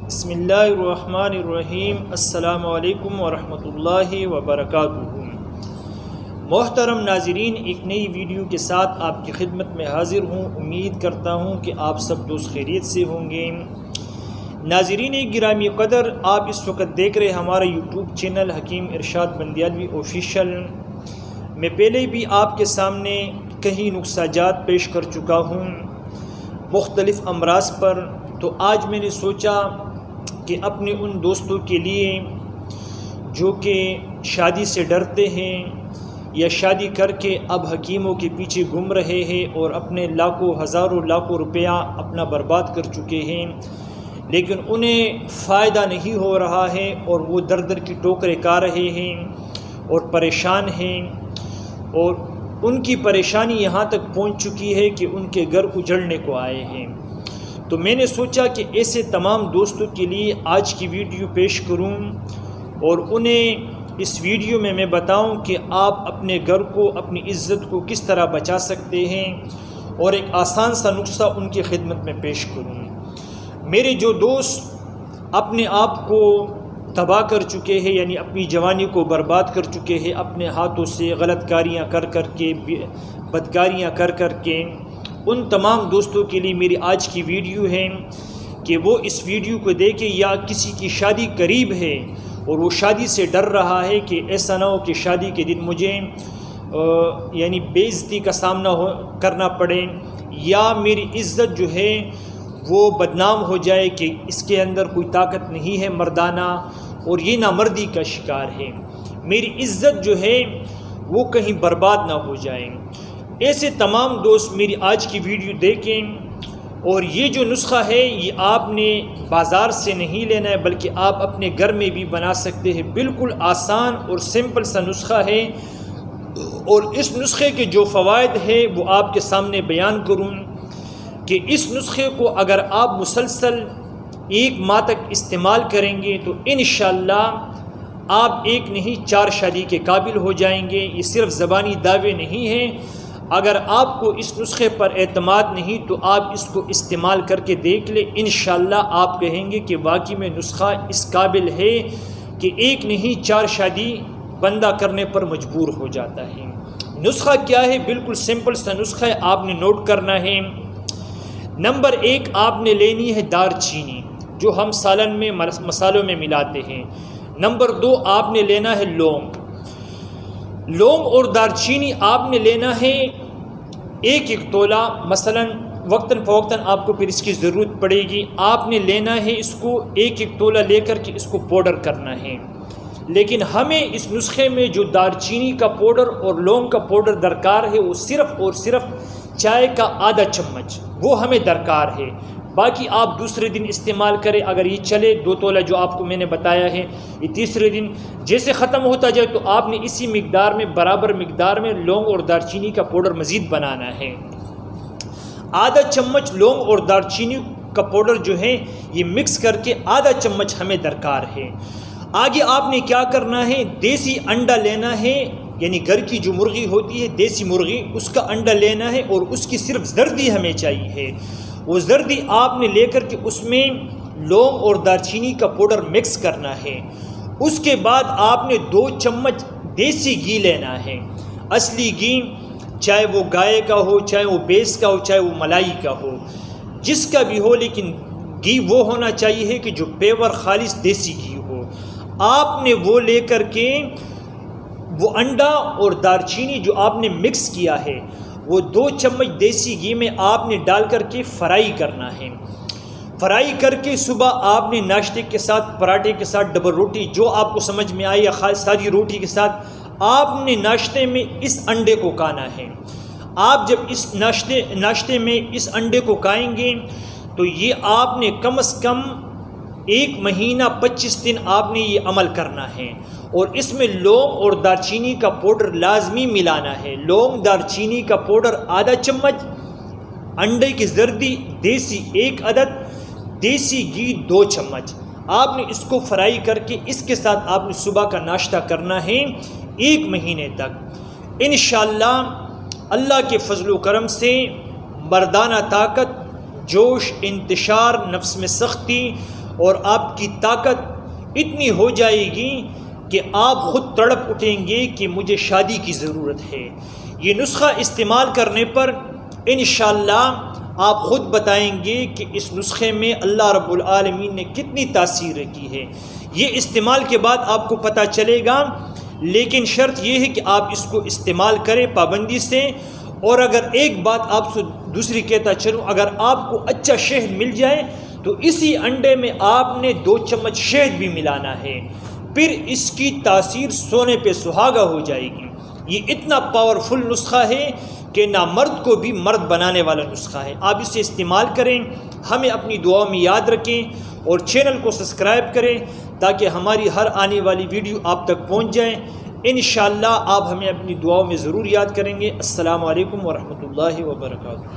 بسم اللہ الرحمن الرحیم۔ السلام علیکم ورحمۃ اللہ وبرکاتہ۔ محترم ناظرین، ایک نئی ویڈیو کے ساتھ آپ کی خدمت میں حاضر ہوں۔ امید کرتا ہوں کہ آپ سب دوست خیریت سے ہوں گے۔ ناظرین گرامی قدر، آپ اس وقت دیکھ رہے ہمارا یوٹیوب چینل حکیم ارشاد بندیالوی آفیشیل۔ میں پہلے بھی آپ کے سامنے کئی نقصہ جات پیش کر چکا ہوں مختلف امراض پر، تو آج میں نے سوچا کہ اپنے ان دوستوں کے لیے جو کہ شادی سے ڈرتے ہیں یا شادی کر کے اب حکیموں کے پیچھے گھوم رہے ہیں اور اپنے لاکھوں ہزاروں لاکھوں روپیہ اپنا برباد کر چکے ہیں، لیکن انہیں فائدہ نہیں ہو رہا ہے اور وہ در در کی ٹوکریں کھا رہے ہیں اور پریشان ہیں، اور ان کی پریشانی یہاں تک پہنچ چکی ہے کہ ان کے گھر اجڑنے کو آئے ہیں۔ تو میں نے سوچا کہ ایسے تمام دوستوں کے لیے آج کی ویڈیو پیش کروں اور انہیں اس ویڈیو میں بتاؤں کہ آپ اپنے گھر کو، اپنی عزت کو کس طرح بچا سکتے ہیں، اور ایک آسان سا نسخہ ان کی خدمت میں پیش کروں۔ میرے جو دوست اپنے آپ کو تباہ کر چکے ہیں، یعنی اپنی جوانی کو برباد کر چکے ہیں اپنے ہاتھوں سے غلط کاریاں کر کے، بدکاریاں کر کے، ان تمام دوستوں کے لیے میری آج کی ویڈیو ہے کہ وہ اس ویڈیو کو دیکھیں، یا کسی کی شادی قریب ہے اور وہ شادی سے ڈر رہا ہے کہ ایسا نہ ہو کہ شادی کے دن مجھے یعنی بے عزتی کا سامنا کرنا پڑے، یا میری عزت جو ہے وہ بدنام ہو جائے کہ اس کے اندر کوئی طاقت نہیں ہے مردانہ اور یہ نامردی کا شکار ہے، میری عزت جو ہے وہ کہیں برباد نہ ہو جائے۔ ایسے تمام دوست میری آج کی ویڈیو دیکھیں، اور یہ جو نسخہ ہے یہ آپ نے بازار سے نہیں لینا ہے بلکہ آپ اپنے گھر میں بھی بنا سکتے ہیں۔ بالکل آسان اور سمپل سا نسخہ ہے، اور اس نسخے کے جو فوائد ہیں وہ آپ کے سامنے بیان کروں کہ اس نسخے کو اگر آپ مسلسل 1 ماہ تک استعمال کریں گے تو انشاءاللہ آپ ایک نہیں 4 شادی کے قابل ہو جائیں گے۔ یہ صرف زبانی دعوے نہیں ہیں۔ اگر آپ کو اس نسخے پر اعتماد نہیں تو آپ اس کو استعمال کر کے دیکھ لیں، انشاءاللہ آپ کہیں گے کہ واقعی میں نسخہ اس قابل ہے کہ ایک نہیں 4 شادی بندہ کرنے پر مجبور ہو جاتا ہے۔ نسخہ کیا ہے؟ بالکل سمپل سا نسخہ ہے، آپ نے نوٹ کرنا ہے۔ نمبر 1، آپ نے لینی ہے دار چینی جو ہم سالن میں مسالوں میں ملاتے ہیں۔ نمبر 2، آپ نے لینا ہے لونگ اور دار چینی آپ نے لینا ہے 1 تولہ، مثلا وقتاً فوقتاً آپ کو پھر اس کی ضرورت پڑے گی۔ آپ نے لینا ہے اس کو 1 تولہ لے کر کے اس کو پاؤڈر کرنا ہے، لیکن ہمیں اس نسخے میں جو دار چینی کا پاؤڈر اور لونگ کا پاؤڈر درکار ہے وہ صرف اور صرف چائے کا آدھا چمچ وہ ہمیں درکار ہے۔ باقی آپ دوسرے دن استعمال کریں، اگر یہ چلے 2 تولہ جو آپ کو میں نے بتایا ہے، یہ تیسرے دن جیسے ختم ہوتا جائے تو آپ نے اسی مقدار میں، برابر مقدار میں لونگ اور دار چینی کا پاؤڈر مزید بنانا ہے۔ آدھا چمچ لونگ اور دار چینی کا پاؤڈر جو ہے یہ مکس کر کے آدھا چمچ ہمیں درکار ہے۔ آگے آپ نے کیا کرنا ہے؟ دیسی انڈا لینا ہے، یعنی گھر کی جو مرغی ہوتی ہے دیسی مرغی، اس کا انڈا لینا ہے، اور اس کی صرف زردی ہمیں چاہیے ہے۔ وہ زردی آپ نے لے کر کے اس میں لونگ اور دار چینی کا پاؤڈر مکس کرنا ہے۔ اس کے بعد آپ نے 2 چمچ دیسی گھی لینا ہے، اصلی گھی، چاہے وہ گائے کا ہو، چاہے وہ بھینس کا ہو، چاہے وہ ملائی کا ہو، جس کا بھی ہو، لیکن گھی وہ ہونا چاہیے کہ جو پیور خالص دیسی گھی ہو۔ آپ نے وہ لے کر کے وہ انڈا اور دار چینی جو آپ نے مکس کیا ہے وہ 2 چمچ دیسی گھی میں آپ نے ڈال کر کے فرائی کرنا ہے۔ فرائی کر کے صبح آپ نے ناشتے کے ساتھ، پراٹھے کے ساتھ، ڈبل روٹی جو آپ کو سمجھ میں آئی، یا سادی روٹی کے ساتھ آپ نے ناشتے میں اس انڈے کو کھانا ہے۔ آپ جب اس ناشتے میں اس انڈے کو کھائیں گے تو یہ آپ نے کم از کم 1 مہینہ 25 دن آپ نے یہ عمل کرنا ہے، اور اس میں لونگ اور دار چینی کا پاؤڈر لازمی ملانا ہے۔ لونگ دار چینی کا پاؤڈر آدھا چمچ، انڈے کی زردی دیسی 1 عدد، دیسی گھی 2 چمچ، آپ نے اس کو فرائی کر کے اس کے ساتھ آپ نے صبح کا ناشتہ کرنا ہے 1 مہینے تک۔ انشاءاللہ اللہ کے فضل و کرم سے مردانہ طاقت، جوش، انتشار، نفس میں سختی اور آپ کی طاقت اتنی ہو جائے گی کہ آپ خود تڑپ اٹھیں گے کہ مجھے شادی کی ضرورت ہے۔ یہ نسخہ استعمال کرنے پر انشاءاللہ آپ خود بتائیں گے کہ اس نسخے میں اللہ رب العالمین نے کتنی تاثیر کی ہے۔ یہ استعمال کے بعد آپ کو پتہ چلے گا، لیکن شرط یہ ہے کہ آپ اس کو استعمال کریں پابندی سے۔ اور اگر ایک بات آپ سے دوسری کہتا چلوں، اگر آپ کو اچھا شہد مل جائے تو اسی انڈے میں آپ نے 2 چمچ شہد بھی ملانا ہے، پھر اس کی تاثیر سونے پہ سہاگا ہو جائے گی۔ یہ اتنا پاورفل نسخہ ہے کہ نامرد کو بھی مرد بنانے والا نسخہ ہے۔ آپ اسے استعمال کریں، ہمیں اپنی دعاؤں میں یاد رکھیں اور چینل کو سبسکرائب کریں تاکہ ہماری ہر آنے والی ویڈیو آپ تک پہنچ جائیں۔ انشاءاللہ آپ ہمیں اپنی دعاؤں میں ضرور یاد کریں گے۔ السلام علیکم ورحمۃ اللہ وبرکاتہ۔